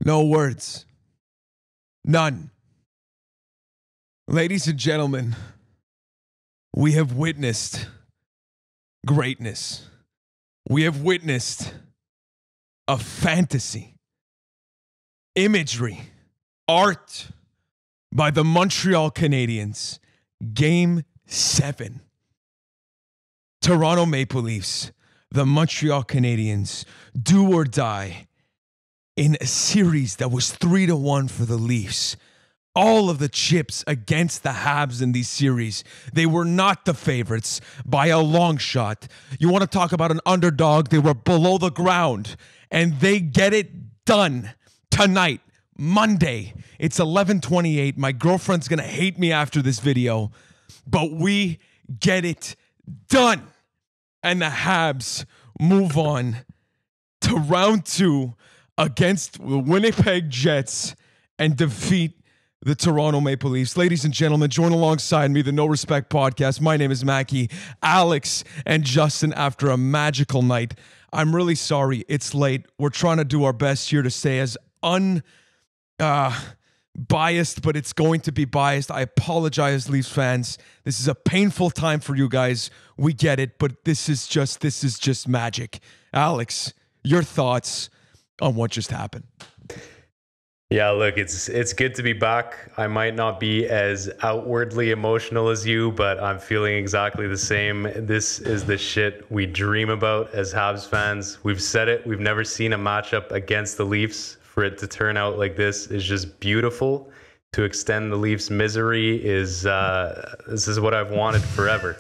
No words. None. Ladies and gentlemen, we have witnessed greatness. We have witnessed a fantasy, imagery, art by the Montreal Canadiens. Game 7. Toronto Maple Leafs, the Montreal Canadiens, do or die in a series that was 3-1 for the Leafs. All of the chips against the Habs in these series. They were not the favorites by a long shot. You want to talk about an underdog? They were below the ground, and they get it done tonight, Monday. It's 11:28. My girlfriend's going to hate me after this video, but we get it done. And the Habs move on to round 2 against the Winnipeg Jets and defeat the Toronto Maple Leafs. Ladies and gentlemen, join alongside me, the No Respect Podcast. My name is Mackie, Alex, and Justin after a magical night. I'm really sorry it's late. We're trying to do our best here to stay as biased, but it's going to be biased. I apologize, Leafs fans. This is a painful time for you guys. We get it, but this is just magic. Alex, your thoughts on what just happened? Yeah, look, it's good to be back. I might not be as outwardly emotional as you, but I'm feeling exactly the same. This is the shit we dream about as Habs fans. We've said it. We've never seen a matchup against the Leafs. For it to turn out like this is just beautiful. To extend the Leafs' misery is this is what I've wanted forever.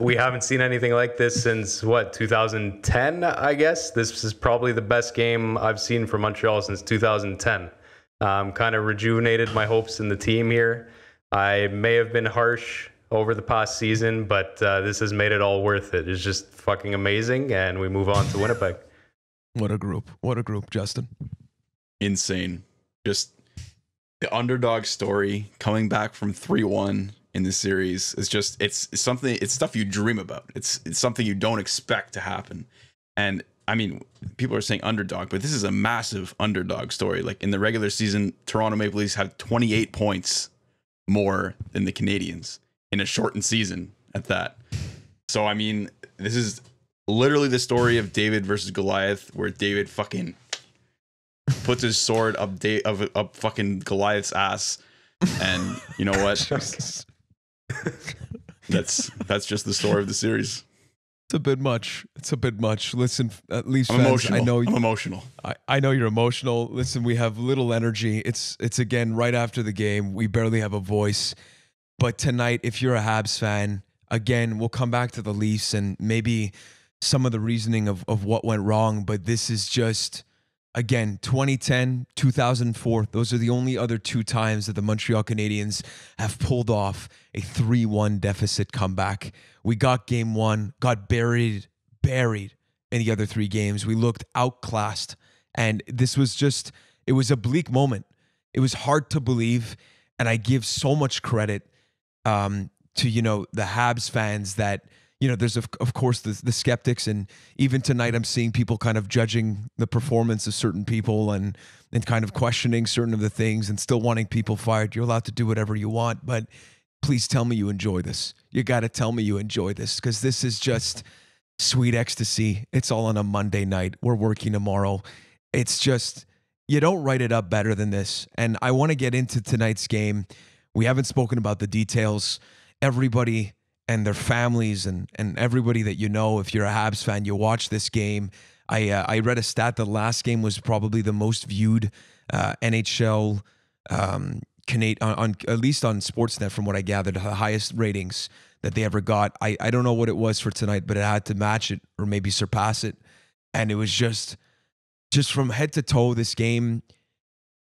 We haven't seen anything like this since 2010, I guess. This is probably the best game I've seen for Montreal since 2010. Kind of rejuvenated my hopes in the team here. I may have been harsh over the past season, but this has made it all worth it. It's just fucking amazing, and we move on to Winnipeg. What a group. What a group, Justin. Insane. Just the underdog story coming back from 3-1 in this series is just it's stuff you dream about. It's something you don't expect to happen. And I mean, people are saying underdog, but this is a massive underdog story. Like in the regular season, Toronto Maple Leafs had 28 points more than the Canadiens in a shortened season at that. So I mean, this is literally the story of David versus Goliath, where David fucking puts his sword up fucking Goliath's ass, and you know what? That's just the story of the series. It's a bit much. Listen, at least I'm fans, emotional. I'm emotional. I know you're emotional. Listen, we have little energy. It's again right after the game. We barely have a voice. But tonight, if you're a Habs fan, again, we'll come back to the Leafs and maybe some of the reasoning of what went wrong, but this is just, again, 2010, 2004. Those are the only other 2 times that the Montreal Canadiens have pulled off a 3-1 deficit comeback. We got game 1, got buried in the other 3 games. We looked outclassed, and this was just, it was a bleak moment. It was hard to believe, and I give so much credit to, the Habs fans that, there's of course the skeptics, and even tonight I'm seeing people kind of judging the performance of certain people and kind of questioning certain of the things and still wanting people fired. You're allowed to do whatever you want, but please tell me you enjoy this. You got to tell me you enjoy this, because this is just sweet ecstasy. It's all on a Monday night. We're working tomorrow. It's just, you don't write it up better than this. And I want to get into tonight's game. We haven't spoken about the details. Everybody and their families and everybody that if you're a Habs fan, you watch this game. I read a stat that last game was probably the most viewed NHL Canadian on at least on Sportsnet, from what I gathered, the highest ratings that they ever got. I don't know what it was for tonight, but it had to match it or maybe surpass it. And it was just from head to toe, this game,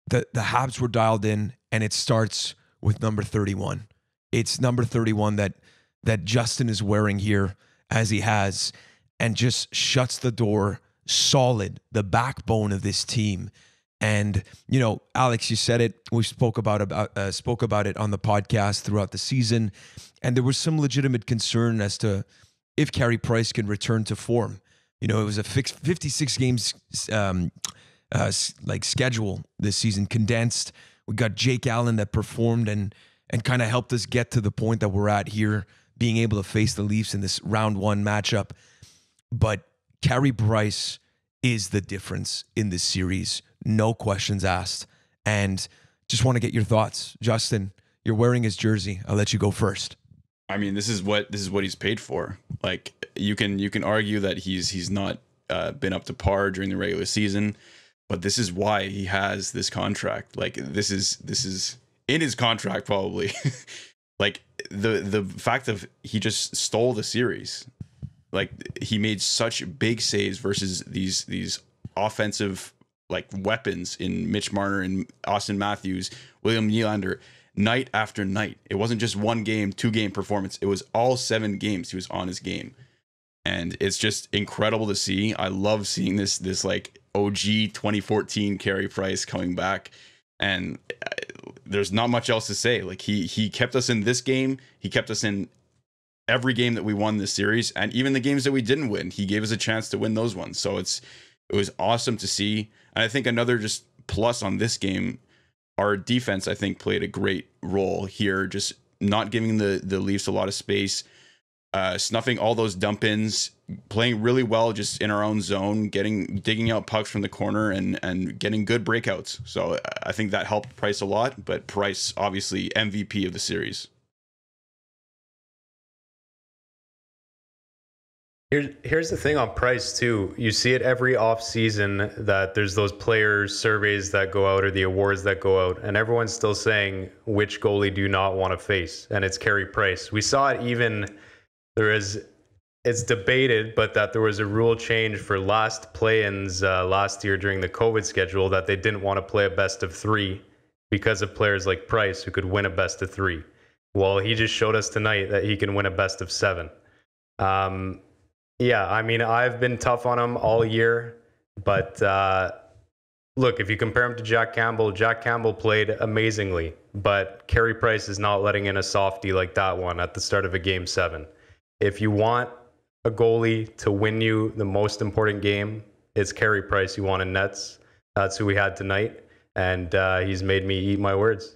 the Habs were dialed in, and it starts with number 31. It's number 31 that Justin is wearing here, as he has, and just shuts the door solid, the backbone of this team. And, Alex, you said it. We spoke about it on the podcast throughout the season, and there was some legitimate concern as to if Carey Price can return to form. It was a 56 games like schedule this season, condensed. We got Jake Allen that performed and kind of helped us get to the point that we're at here, being able to face the Leafs in this round one matchup. But Carey Price is the difference in this series. No questions asked. And just want to get your thoughts. Justin, you're wearing his jersey. I'll let you go first. I mean, this is what he's paid for. Like, you can argue that he's not been up to par during the regular season, but this is why he has this contract. Like, this is in his contract probably. Like, the fact of he just stole the series. Like, he made such big saves versus these offensive like weapons in Mitch Marner and Austin Matthews, William Nylander, night after night. It wasn't just one game, 2-game performance. It was all 7 games he was on his game. And it's just incredible to see. I love seeing this like OG 2014 Carey Price coming back. And there's not much else to say. Like, he kept us in this game. He kept us in every game that we won this series, and even the games that we didn't win, he gave us a chance to win those ones. So it was awesome to see. And I think another just plus on this game, our defense, I think, played a great role here, just not giving the Leafs a lot of space, snuffing all those dump ins, playing really well just in our own zone, digging out pucks from the corner and getting good breakouts. So I think that helped Price a lot, but Price obviously MVP of the series. Here's the thing on Price too. You see it every off season that there's those players surveys that go out or the awards that go out, and everyone's still saying which goalie do you not want to face, and it's Carey Price. We saw it even it's debated, but that there was a rule change for last play-ins last year during the COVID schedule that they didn't want to play a best of 3 because of players like Price who could win a best of 3. Well, he just showed us tonight that he can win a best of 7. Yeah, I mean, I've been tough on him all year, but look, if you compare him to Jack Campbell played amazingly, but Carey Price is not letting in a softie like that one at the start of a Game 7. If you want a goalie to win you the most important game, it's Carey Price you want in nets. That's who we had tonight, and he's made me eat my words.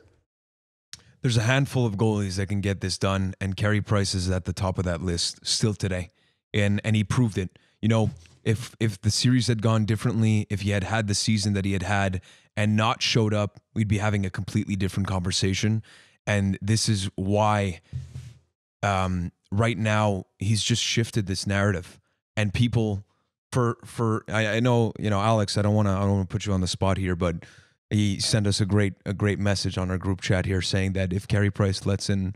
There's a handful of goalies that can get this done, and Carey Price is at the top of that list still today. And he proved it. You know, if the series had gone differently, if he had the season that he had and not showed up, we'd be having a completely different conversation. And this is why right now he's just shifted this narrative. And people I know, you know, Alex, I don't want to put you on the spot here, but he sent us a great message on our group chat here saying that if Carey Price lets in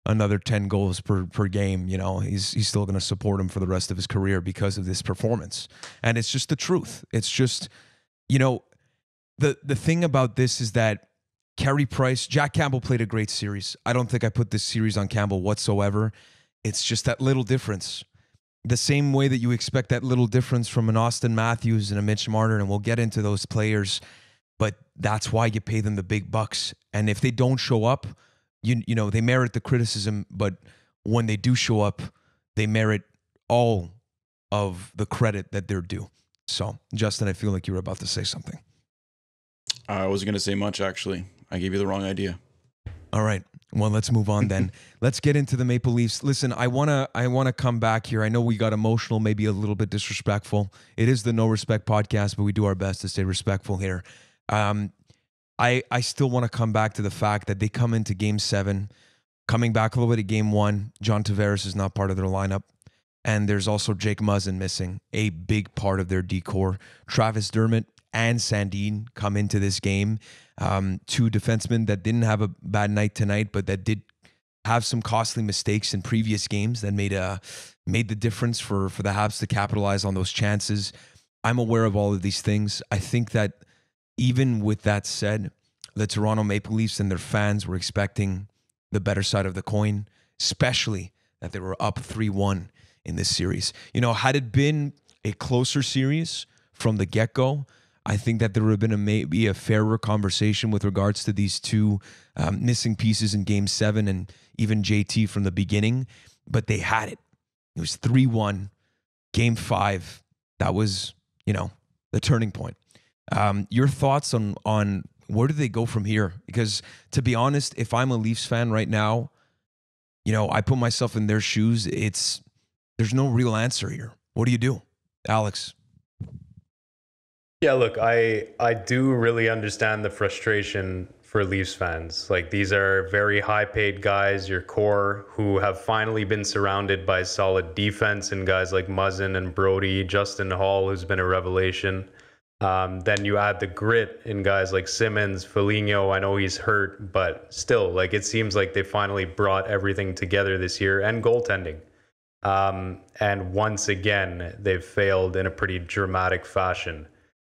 another 10 goals per game, you know, he's still going to support him for the rest of his career because of this performance. And it's just the truth. It's just, you know, the thing about this is that Carey Price, Jack Campbell played a great series. I don't think I put this series on Campbell whatsoever. It's just that little difference. The same way that you expect that little difference from an Austin Matthews and a Mitch Marner, and we'll get into those players, but that's why you pay them the big bucks. And if they don't show up, you know, they merit the criticism, but when they do show up, they merit all of the credit that they're due. So, Justin, I feel like you were about to say something. I wasn't going to say much, actually. I gave you the wrong idea. All right. Well, let's move on then. Let's get into the Maple Leafs. Listen, I wanna come back here. I know we got emotional, maybe a little bit disrespectful. It is the No Respect podcast, but we do our best to stay respectful here. I still want to come back to the fact that they come into Game 7, coming back a little bit at Game 1. John Tavares is not part of their lineup. And there's also Jake Muzzin missing, a big part of their decor. Travis Dermott and Sandin come into this game. 2 defensemen that didn't have a bad night tonight, but that did have some costly mistakes in previous games that made the difference for the Habs to capitalize on those chances. I'm aware of all of these things. I think that even with that said, the Toronto Maple Leafs and their fans were expecting the better side of the coin, especially that they were up 3-1 in this series. You know, had it been a closer series from the get-go, I think that there would have been maybe a fairer conversation with regards to these 2 missing pieces in Game 7 and even JT from the beginning, but they had it. It was 3-1, Game 5. That was, you know, the turning point. Your thoughts on where do they go from here? Because to be honest, if I'm a Leafs fan right now, I put myself in their shoes. There's no real answer here. What do you do, Alex? Yeah, look, I do really understand the frustration for Leafs fans. Like, these are very high paid guys, your core, who have finally been surrounded by solid defense and guys like Muzzin and Brody, Justin Hall, who's been a revelation. Then you add the grit in guys like Simmons, Foligno. I know he's hurt, but still, like, it seems like they finally brought everything together this year, and goaltending. And once again, they've failed in a pretty dramatic fashion.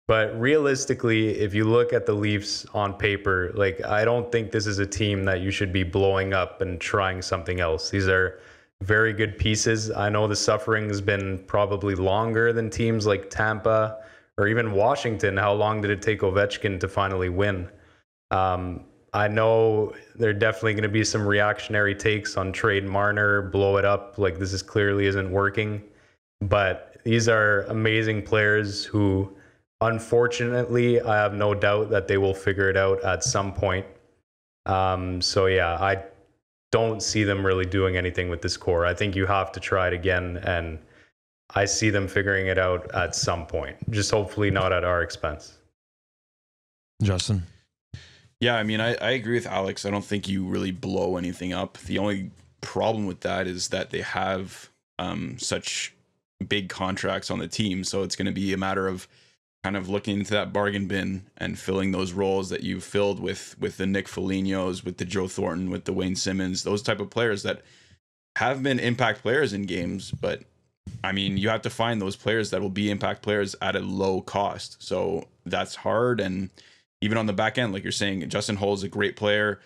But realistically, if you look at the Leafs on paper, like, I don't think this is a team that you should be blowing up and trying something else. These are very good pieces. I know the suffering has been probably longer than teams like Tampa or even Washington. How long did it take Ovechkin to finally win? I know there definitely going to be some reactionary takes on trade Marner, blow it up, like this is clearly isn't working. But these are amazing players who, unfortunately, I have no doubt that they will figure it out at some point. So yeah, I don't see them really doing anything with this core. I think you have to try it again, and I see them figuring it out at some point. Just hopefully not at our expense. Justin? Yeah, I mean, I agree with Alex. I don't think you really blow anything up. The only problem with that is that they have such big contracts on the team. So it's going to be a matter of kind of looking into that bargain bin and filling those roles that you've filled with the Nick Folignos, with the Joe Thornton, with the Wayne Simmons, those type of players that have been impact players in games. But I mean, you have to find those players that will be impact players at a low cost. So that's hard. And even on the back end, like you're saying, Justin Hull is a great player.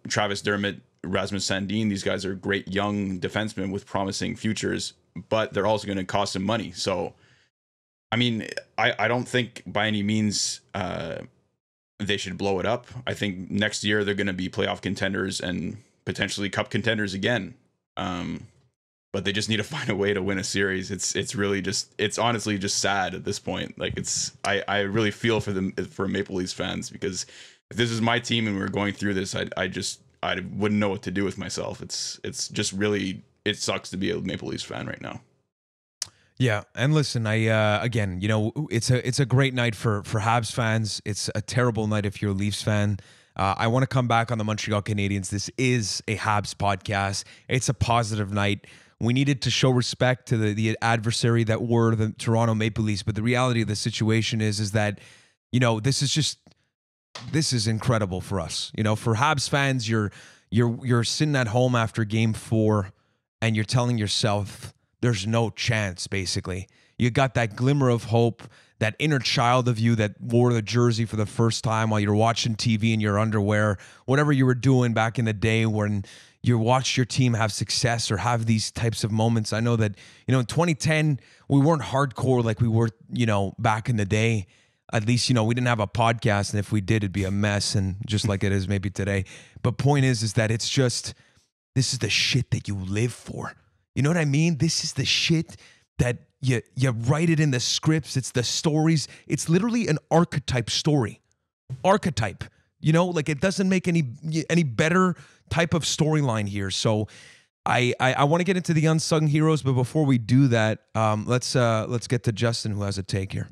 Travis Dermott, Rasmus Sandin, these guys are great young defensemen with promising futures, but they're also going to cost some money. So, I mean, I don't think by any means they should blow it up. I think next year they're going to be playoff contenders and potentially cup contenders again. But they just need to find a way to win a series. It's really just, it's honestly just sad at this point. Like, I really feel for Maple Leafs fans, because if this is my team and we were going through this, I wouldn't know what to do with myself. It's just really, it sucks to be a Maple Leafs fan right now. Yeah, and listen, again, it's a great night for Habs fans. It's a terrible night if you're a Leafs fan. I want to come back on the Montreal Canadiens. This is a Habs podcast. It's a positive night. We needed to show respect to the adversary that were the Toronto Maple Leafs, but the reality of the situation is that, this is incredible for us. For Habs fans, you're sitting at home after Game 4, and you're telling yourself there's no chance. Basically, you got that glimmer of hope, that inner child of you that wore the jersey for the first time while you're watching TV in your underwear, whatever you were doing back in the day when you watched your team have success or have these types of moments. I know that, in 2010, we weren't hardcore like we were, back in the day. At least, we didn't have a podcast, and if we did, it'd be a mess, and just like it is maybe today. But point is that it's just, this is the shit that you live for. You know what I mean? This is the shit that you write it in the scripts. It's the stories. It's literally an archetype story. Archetype. Like, it doesn't make any better type of storyline here. So I want to get into the unsung heroes, but before we do that, let's get to Justin, who has a take here.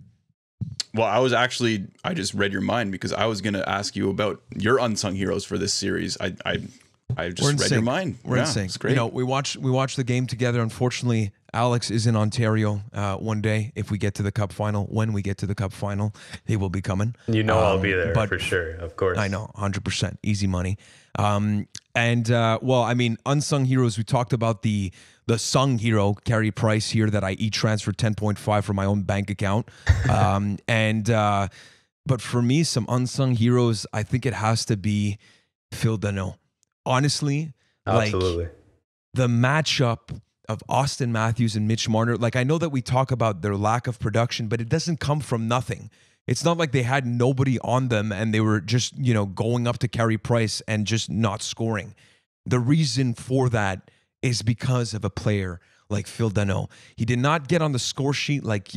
Well, I just read your mind, because I was going to ask you about your unsung heroes for this series. I just read your mind. We're in sync. It's great. We watched the game together. Unfortunately, Alex is in Ontario one day. If we get to the Cup final, when we get to the Cup final, he will be coming. I'll be there for sure, of course. I know, 100%, easy money. Well, I mean, unsung heroes. We talked about the sung hero, Carey Price, here, that I e-transferred 10.5 from my own bank account. But for me, some unsung heroes, I think it has to be Phil Danault. Honestly, absolutely. Like, the matchup of Austin Matthews and Mitch Marner, like, I know that we talk about their lack of production, but it doesn't come from nothing. It's not like they had nobody on them and they were just, going up to Carey Price and just not scoring. The reason for that is because of a player like Phil Danault. He did not get on the score sheet like,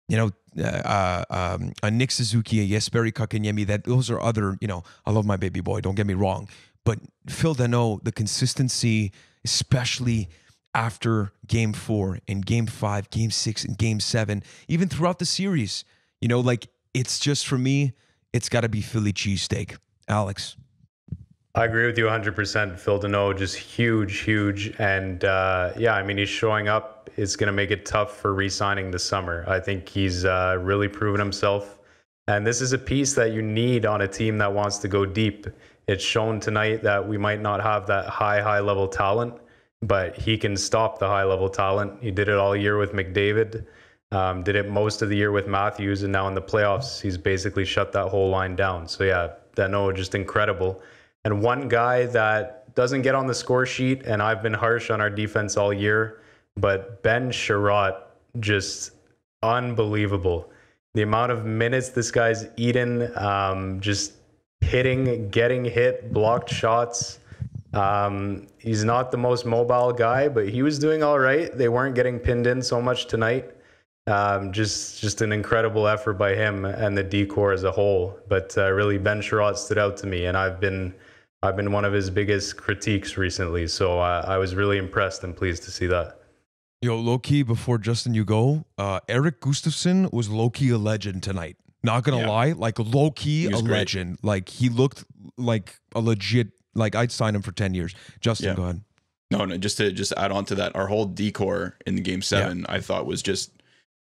you know, a Nick Suzuki, a Jesperi Kakanyemi, those are other, I love my baby boy, don't get me wrong. But Phil Danault, the consistency, especially after game 4 and game 5, game 6 and game 7, even throughout the series, like it's just for me, it's got to be Philly cheesesteak. Alex. I agree with you 100%. Phil Danault, just huge. And he's showing up. It's going to make it tough for re-signing this summer. I think he's really proven himself. And this is a piece that you need on a team that wants to go deep. It's shown tonight that we might not have that high level talent, but he can stop the high level talent. He did it all year with McDavid, did it most of the year with Matthews, and now in the playoffs, he's basically shut that whole line down. So yeah, Danault, just incredible. And one guy that doesn't get on the score sheet, and I've been harsh on our defense all year, but Ben Sharat, just unbelievable. The amount of minutes this guy's eaten, just hitting, getting hit, blocked shots. He's not the most mobile guy, but he was doing all right. They weren't getting pinned in so much tonight. Just an incredible effort by him and the D-corps as a whole. But really, Ben Sharat stood out to me, and I've been one of his biggest critiques recently. So I was really impressed and pleased to see that. Yo, low-key, before Justin, you go, Eric Gustafsson was low-key a legend tonight. Not going to lie, like low-key a legend. Like he looked like a legit, like I'd sign him for 10 years. Justin, go ahead. No, just to add on to that, our whole D-corps in the game 7, I thought was just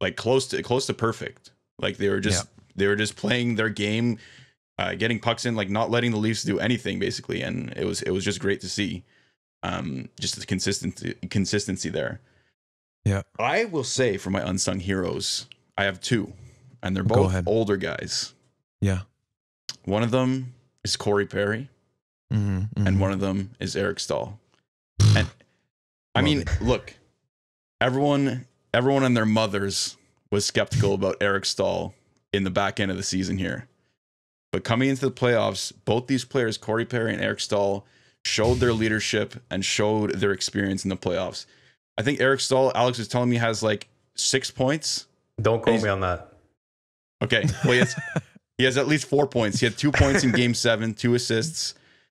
like close to perfect. Like they were just playing their game, getting pucks in, like not letting the Leafs do anything basically, and it was just great to see. Just the consistency there. Yeah, I will say for my unsung heroes, I have 2, and they're both older guys. Yeah, one of them is Corey Perry, and one of them is Eric Staal. And I mean, look, everyone and their mothers was skeptical about Eric Staal in the back end of the season here. But coming into the playoffs, both these players, Corey Perry and Eric Staal, showed their leadership and showed their experience in the playoffs. I think Eric Staal, Alex was telling me, has like 6 points. Don't quote me on that. Okay. Well, he has at least 4 points. He had 2 points in game 7, 2 assists,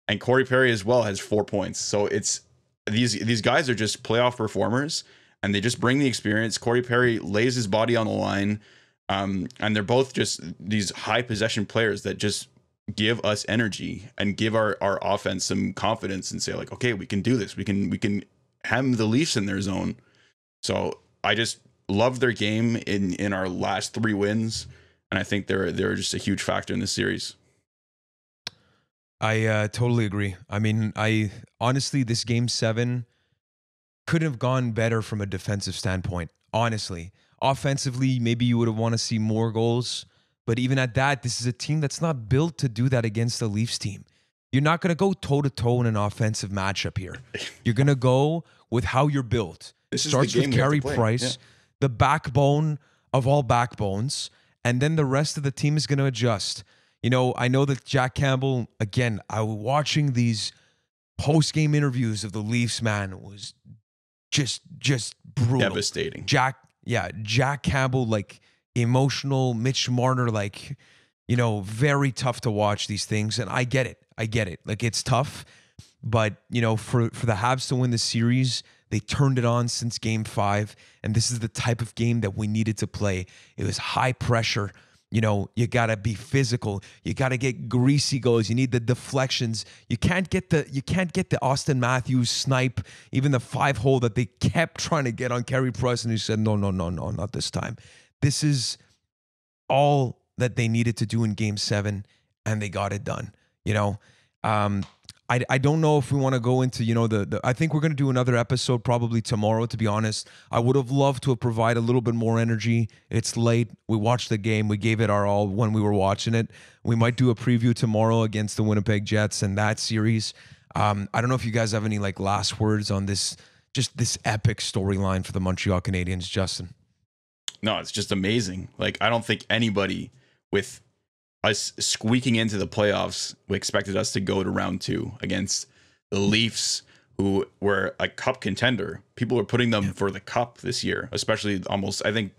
and Corey Perry as well has 4 points. So it's these guys are just playoff performers, and they just bring the experience. Corey Perry lays his body on the line, and they're both just these high possession players that just give us energy and give our offense some confidence and say like, okay, we can do this. We can hem the Leafs in their zone. So I just love their game in our last 3 wins, and I think they're just a huge factor in this series. I totally agree. I mean, honestly, this game 7 couldn't have gone better from a defensive standpoint. Honestly, offensively, maybe you would have want to see more goals, but even at that, this is a team that's not built to do that against the Leafs team. You're not going to go toe-to-toe in an offensive matchup here. You're going to go with how you're built. This starts with Carey Price, the backbone of all backbones, and then the rest of the team is going to adjust. I know that Jack Campbell, again, I was watching these post-game interviews of the Leafs, man, was just brutal. Devastating. Jack Campbell, like emotional, Mitch Marner, like, very tough to watch these things. And I get it. Like it's tough, but for the Habs to win the series, they turned it on since game 5. And this is the type of game that we needed to play. It was high pressure. You got to be physical. You got to get greasy goals. You need the deflections. You can't get the Austin Matthews snipe, even the 5-hole that they kept trying to get on Carey Price, and he said, no, not this time. This is all that they needed to do in game 7, and they got it done. I don't know if we want to go into, I think we're going to do another episode probably tomorrow, to be honest. I would have loved to have provided a little bit more energy. It's late. We watched the game. We gave it our all when we were watching it. We might do a preview tomorrow against the Winnipeg Jets and that series. I don't know if you guys have any last words on this epic storyline for the Montreal Canadiens, Justin. No, it's just amazing. I don't think anybody with us squeaking into the playoffs, we expected us to go to round 2 against the Leafs, who were a cup contender. People were putting them for the cup this year, especially almost, I think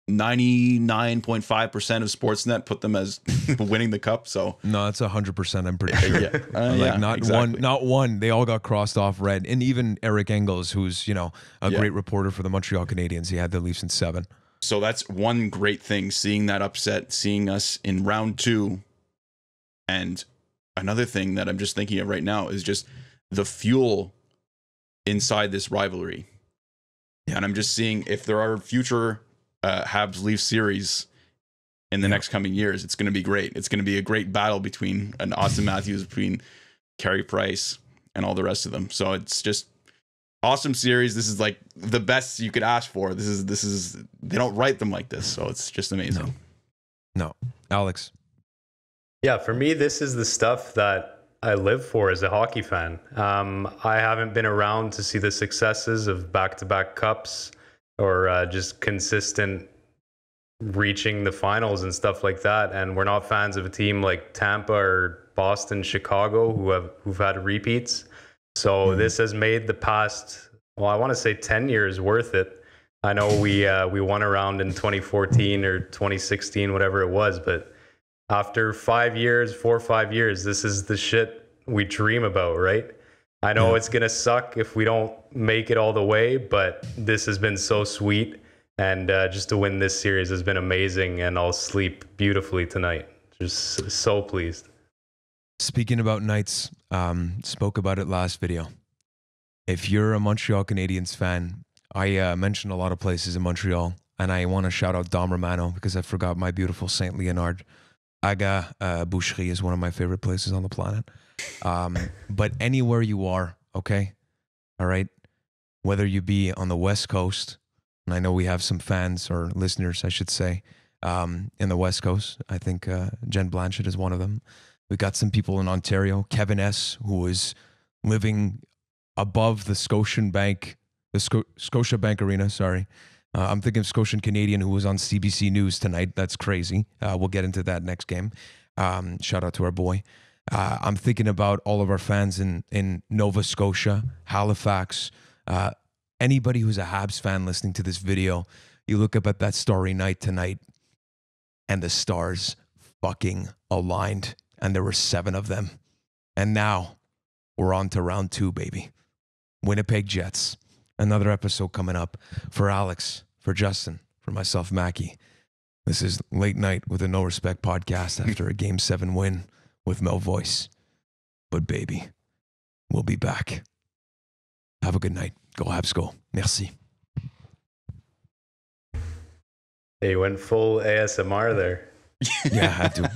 99.5% of Sportsnet put them as winning the cup. So No, that's 100%. I'm pretty sure. Not exactly. one. They all got crossed off red. And even Eric Engels, who's a great reporter for the Montreal Canadiens, he had the Leafs in 7. So that's one great thing, seeing that upset, seeing us in round 2. And another thing that I'm just thinking of right now is just the fuel inside this rivalry. And I'm just seeing if there are future Habs Leaf series in the next coming years, it's going to be great. It's going to be a great battle between an Austin Matthews, between Carey Price, and all the rest of them. So it's just awesome series. This is like the best you could ask for. This is they don't write them like this, so it's just amazing. No. Alex. Yeah, for me, this is the stuff that I live for as a hockey fan. I haven't been around to see the successes of back-to-back cups or just consistent reaching the finals and stuff like that. And we're not fans of a team like Tampa or Boston, Chicago, who've had repeats. So this has made the past, I want to say 10 years worth it. I know we won a round in 2014 or 2016, whatever it was, but after 4 or 5 years, this is the shit we dream about, right? I know it's going to suck if we don't make it all the way, but this has been so sweet. And just to win this series has been amazing. And I'll sleep beautifully tonight. Just so pleased. Speaking about nights, spoke about it last video. If you're a Montreal Canadiens fan, I mentioned a lot of places in Montreal. And I want to shout out Dom Romano because I forgot my beautiful Saint Leonard. Aga Boucherie is one of my favorite places on the planet. But anywhere you are, okay? All right? Whether you be on the West Coast, and I know we have some fans or listeners, I should say, in the West Coast. I think Jen Blanchett is one of them. We got some people in Ontario. Kevin S., who is living above the Scotiabank Arena, sorry. I'm thinking of Scotian Canadian, who was on CBC News tonight. That's crazy. We'll get into that next game. Shout out to our boy. I'm thinking about all of our fans in Nova Scotia, Halifax. Anybody who's a Habs fan listening to this video, you look up at that starry night tonight, and the stars fucking aligned, and there were 7 of them. And now we're on to round 2, baby. Winnipeg Jets. Another episode coming up for Alex, for Justin, for myself, Mackie. This is Late Night with a No Respect podcast after a Game 7 win with Mel Voice. But baby, we'll be back. Have a good night. Go Habs, go. Merci. Hey, you went full ASMR there. Yeah, I had to.